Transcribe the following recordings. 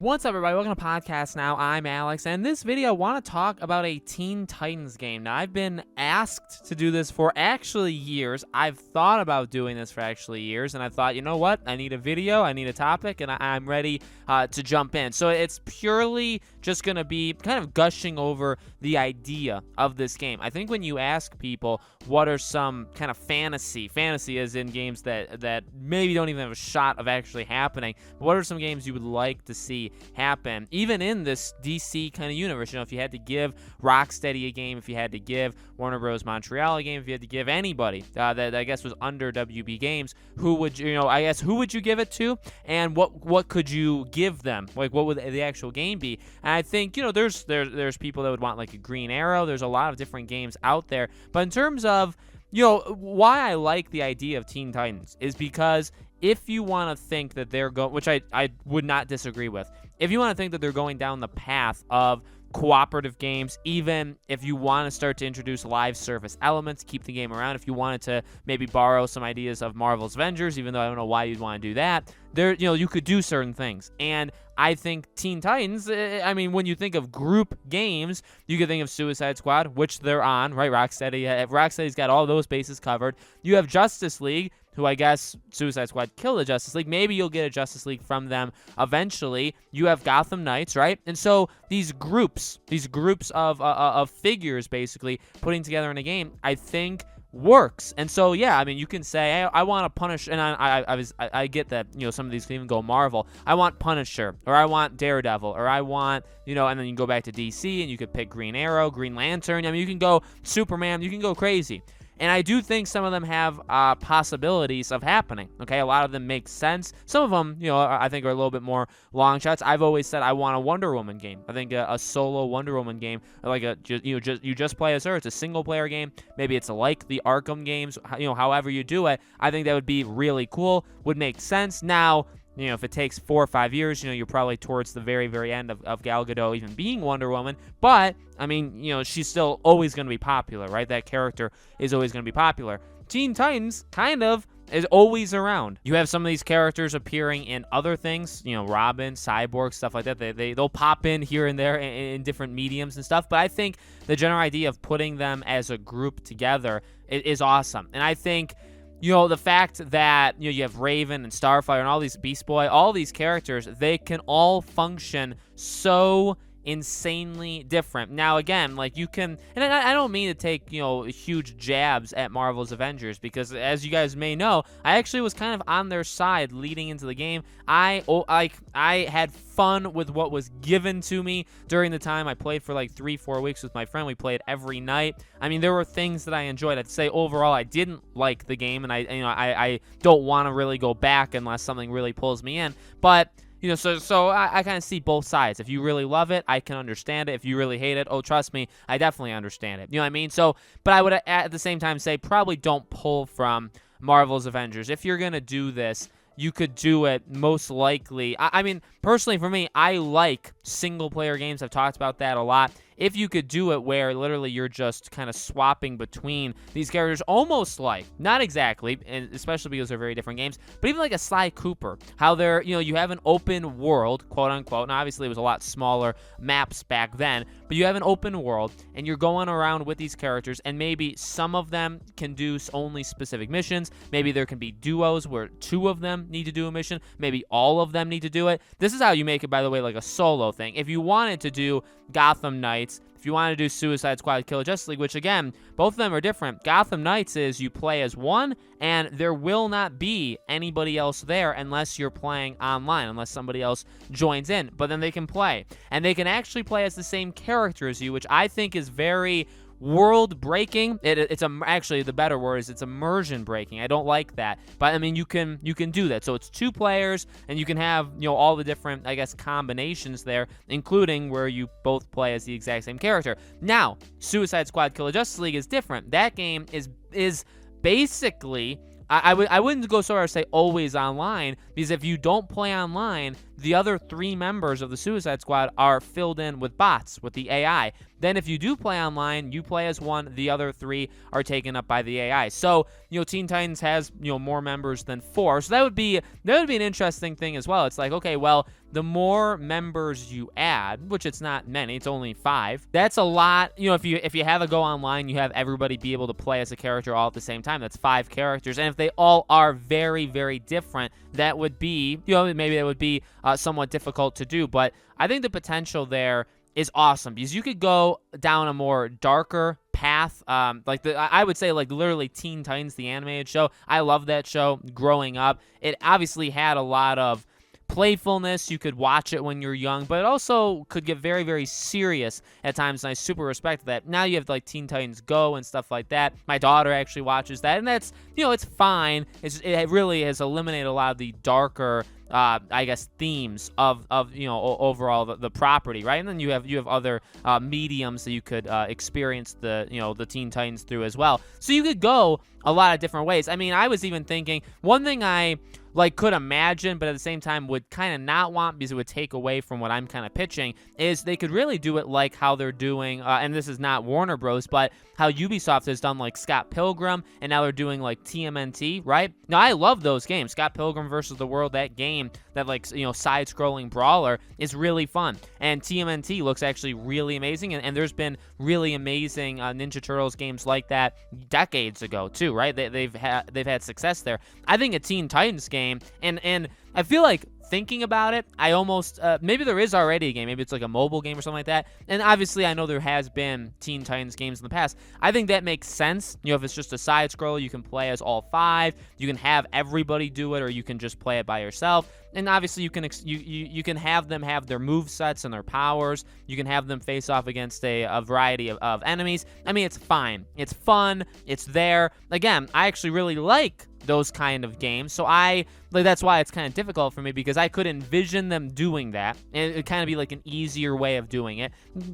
What's up, everybody? Welcome to Podcast Now. I'm Alex, and in this video, I want to talk about a Teen Titans game. Now, I've been asked to do this for actually years. I've thought about doing this for actually years, and I thought, you know what? I need a video, I need a topic, and I'm ready to jump in. So it's purely just going to be kind of gushing over the idea of this game. I think when you ask people what are some kind of fantasy is in games that maybe don't even have a shot of actually happening, what are some games you would like to see happen, even in this DC kind of universe? You know, if you had to give Rocksteady a game, if you had to give Warner Bros. Montreal a game, if you had to give anybody that I guess was under WB Games, who would you give it to, and what could you give them? Like, what would the actual game be? And I think, you know, there's people that would want like a Green Arrow. There's a lot of different games out there, but in terms of, you know, why I like the idea of Teen Titans is because if you want to think that they're going, which I would not disagree with, if you want to think that they're going down the path of cooperative games, even if you want to start to introduce live service elements, keep the game around, if you wanted to maybe borrow some ideas of Marvel's Avengers, even though I don't know why you'd want to do that, there, you know, you could do certain things. And I think Teen Titans, I mean, when you think of group games, you could think of Suicide Squad, which they're on, right? Rocksteady's got all those bases covered. You have Justice League, who I guess Suicide Squad killed the Justice League. Maybe you'll get a Justice League from them eventually. You have Gotham Knights, right? And so these groups of figures basically putting together in a game, I think works. And so, yeah, I mean, you can say, hey, I want to punish, and I get that, you know, some of these can even go Marvel. I want Punisher, or I want Daredevil, or I want, you know, and then you can go back to DC and you could pick Green Arrow, Green Lantern. I mean, you can go Superman, you can go crazy. And I do think some of them have possibilities of happening. Okay, a lot of them make sense. Some of them, you know, I think are a little bit more long shots. I've always said I want a Wonder Woman game. I think a solo Wonder Woman game, like you just play as her. It's a single player game. Maybe it's like the Arkham games. You know, however you do it, I think that would be really cool. Would make sense. Now, you know, if it takes 4 or 5 years, you know, you're probably towards the very, very end of Gal Gadot even being Wonder Woman. But, I mean, you know, she's still always going to be popular, right? That character is always going to be popular. Teen Titans kind of is always around. You have some of these characters appearing in other things, you know, Robin, Cyborg, stuff like that. They'll pop in here and there in different mediums and stuff. But I think the general idea of putting them as a group together is awesome. And I think, you know, the fact that, you know, you have Raven and Starfire and all these Beast Boy, all these characters, they can all function so insanely different. Now, again, like you can, and I don't mean to take, you know, huge jabs at Marvel's Avengers, because as you guys may know, I actually was kind of on their side leading into the game. I had fun with what was given to me during the time. I played for like 3-4 weeks with my friend. We played every night. I mean, there were things that I enjoyed. I'd say overall I didn't like the game, and I don't want to really go back unless something really pulls me in. But you know, so I kind of see both sides. If you really love it, I can understand it. If you really hate it, oh, trust me, I definitely understand it. You know what I mean? So, but I would at the same time say probably don't pull from Marvel's Avengers. If you're going to do this, you could do it most likely. I mean, personally for me, I like single-player games. I've talked about that a lot. If you could do it where literally you're just kind of swapping between these characters, almost like, not exactly, and especially because they're very different games, but even like a Sly Cooper, how they're, you know, you have an open world, quote unquote. Now, obviously, it was a lot smaller maps back then, but you have an open world, and you're going around with these characters, and maybe some of them can do only specific missions. Maybe there can be duos where 2 of them need to do a mission. Maybe all of them need to do it. This is how you make it, by the way, like a solo thing. If you wanted to do Gotham Knights, if you want to do Suicide Squad, Kill Justice League, which again, both of them are different. Gotham Knights is you play as one, and there will not be anybody else there unless you're playing online, unless somebody else joins in. But then they can play, and they can actually play as the same character as you, which I think is very world breaking. Actually the better word is it's immersion breaking. I don't like that, but I mean you can do that. So it's 2 players, and you can have, you know, all the different, I guess, combinations there, including where you both play as the exact same character. Now, Suicide Squad Kill Justice League is different. That game is basically, I wouldn't go so far as say always online, because if you don't play online, the other 3 members of the Suicide Squad are filled in with bots, with the AI. Then if you do play online, you play as one, the other 3 are taken up by the AI. So, you know, Teen Titans has, you know, more members than 4. So that would be an interesting thing as well. It's like, okay, well, the more members you add, which it's not many, it's only 5. That's a lot. You know, if you have a go online, you have everybody be able to play as a character all at the same time. That's 5 characters, and if they all are very, very different, that would be, you know, maybe that would be somewhat difficult to do. But I think the potential there is awesome because you could go down a more darker path. I would say like literally Teen Titans, the animated show. I love that show growing up. It obviously had a lot of playfulness. You could watch it when you're young, but it also could get very, very serious at times, and I super respect that. Now you have like Teen Titans Go and stuff like that. My daughter actually watches that, and that's, you know, it's fine. It really has eliminated a lot of the darker I guess themes of you know, overall the property, right? And then you have other mediums that you could experience the, you know, the Teen Titans through as well. So you could go a lot of different ways. I mean, I was even thinking one thing I like could imagine, but at the same time would kind of not want because it would take away from what I'm kind of pitching, is they could really do it like how they're doing, and this is not Warner Bros., but how Ubisoft has done like Scott Pilgrim, and now they're doing like TMNT, right? Now, I love those games. Scott Pilgrim versus the World, that game, that like, you know, side-scrolling brawler is really fun, and TMNT looks actually really amazing, and there's been really amazing Ninja Turtles games like that decades ago too, right? They've had success there. I think a Teen Titans game, and I feel like thinking about it, I almost, maybe there is already a game, maybe it's like a mobile game or something like that, and obviously I know there has been Teen Titans games in the past. I think that makes sense. You know, if it's just a side scroll, you can play as all 5, you can have everybody do it, or you can just play it by yourself, and obviously you can you can have them have their move sets and their powers, you can have them face off against a variety of enemies. I mean, it's fine, it's fun, it's there. Again, I actually really like those kind of games, so that's why it's kind of difficult for me, because I could envision them doing that, and it'd kind of be like an easier way of doing it.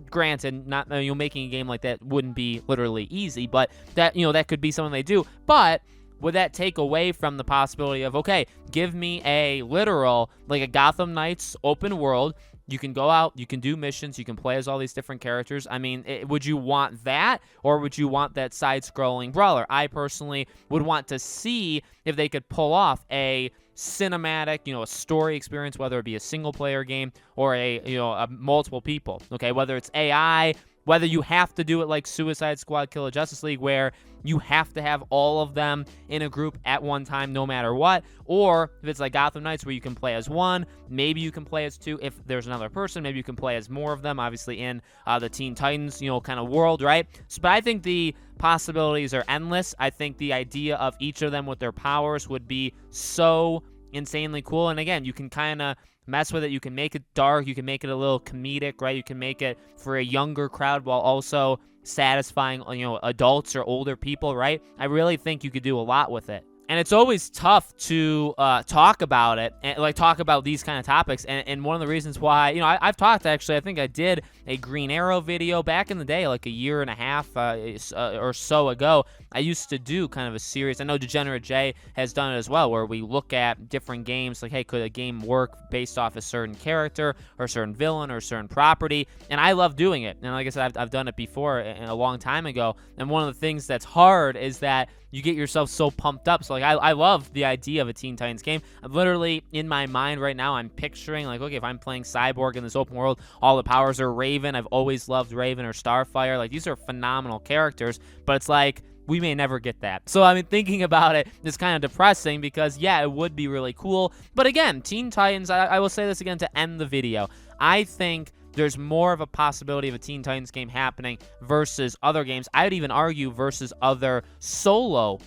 Granted, not, you know, making a game like that wouldn't be literally easy, but that, you know, that could be something they do. But would that take away from the possibility of, okay, give me a literal, like a Gotham Knights open world, you can go out, you can do missions, you can play as all these different characters. I mean, would you want that, or would you want that side-scrolling brawler? I personally would want to see if they could pull off a cinematic, you know, a story experience, whether it be a single-player game or a multiple people, okay? Whether it's AI, whether you have to do it like Suicide Squad, Kill a Justice League, where you have to have all of them in a group at one time no matter what, or if it's like Gotham Knights where you can play as 1, maybe you can play as 2 if there's another person, maybe you can play as more of them, obviously in the Teen Titans, you know, kind of world, right? So, but I think the possibilities are endless. I think the idea of each of them with their powers would be so insanely cool, and again, you can kind of mess with it. You can make it dark, you can make it a little comedic, right? You can make it for a younger crowd while also satisfying, you know, adults or older people, right? I really think you could do a lot with it. And it's always tough to talk about it, and like talk about these kind of topics. And one of the reasons why, you know, I've talked, actually, I think I did a Green Arrow video back in the day, like a year and a half or so ago. I used to do kind of a series. I know Degenerate J has done it as well, where we look at different games, like, hey, could a game work based off a certain character or a certain villain or a certain property? And I love doing it. And like I said, I've done it before a long time ago. And one of the things that's hard is that you get yourself so pumped up. So, like, I love the idea of a Teen Titans game. I'm literally, in my mind right now, I'm picturing, like, okay, if I'm playing Cyborg in this open world, all the powers are Raven. I've always loved Raven or Starfire. Like, these are phenomenal characters, but it's like, we may never get that. So, I mean, thinking about it is kind of depressing because, yeah, it would be really cool. But again, Teen Titans, I will say this again to end the video. I think there's more of a possibility of a Teen Titans game happening versus other games. I would even argue versus other solo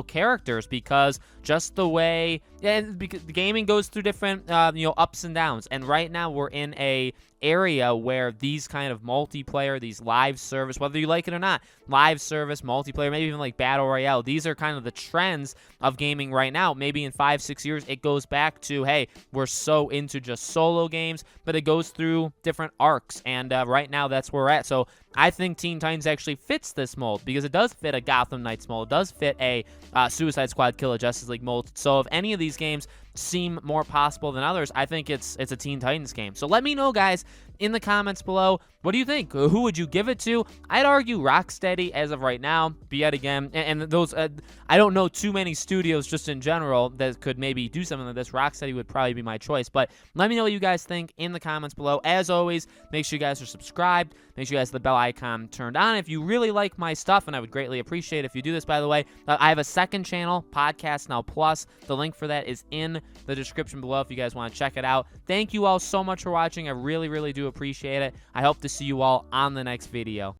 characters, because just the way, and because the gaming goes through different, ups and downs. And right now we're in a area where these kind of multiplayer, these live service, whether you like it or not, live service, multiplayer, maybe even like Battle Royale, these are kind of the trends of gaming right now. Maybe in 5-6 years, it goes back to, hey, we're so into just solo games, but it goes through different arcs. And right now, that's where we're at. So I think Teen Titans actually fits this mold, because it does fit a Gotham Knights mold. It does fit a Suicide Squad, Kill a Justice League mold. So if any of these games seem more possible than others, I think it's a Teen Titans game. So let me know, guys, in the comments below, what do you think? Who would you give it to? I'd argue Rocksteady as of right now, but yet again, and those, I don't know too many studios just in general that could maybe do something like this. Rocksteady would probably be my choice, but let me know what you guys think in the comments below. As always, make sure you guys are subscribed. Make sure you guys have the bell icon turned on if you really like my stuff, and I would greatly appreciate it if you do this, by the way. I have a second channel, Podcast Now Plus. The link for that is in the description below if you guys want to check it out. Thank you all so much for watching. I really, really do appreciate it. I hope to see you all on the next video.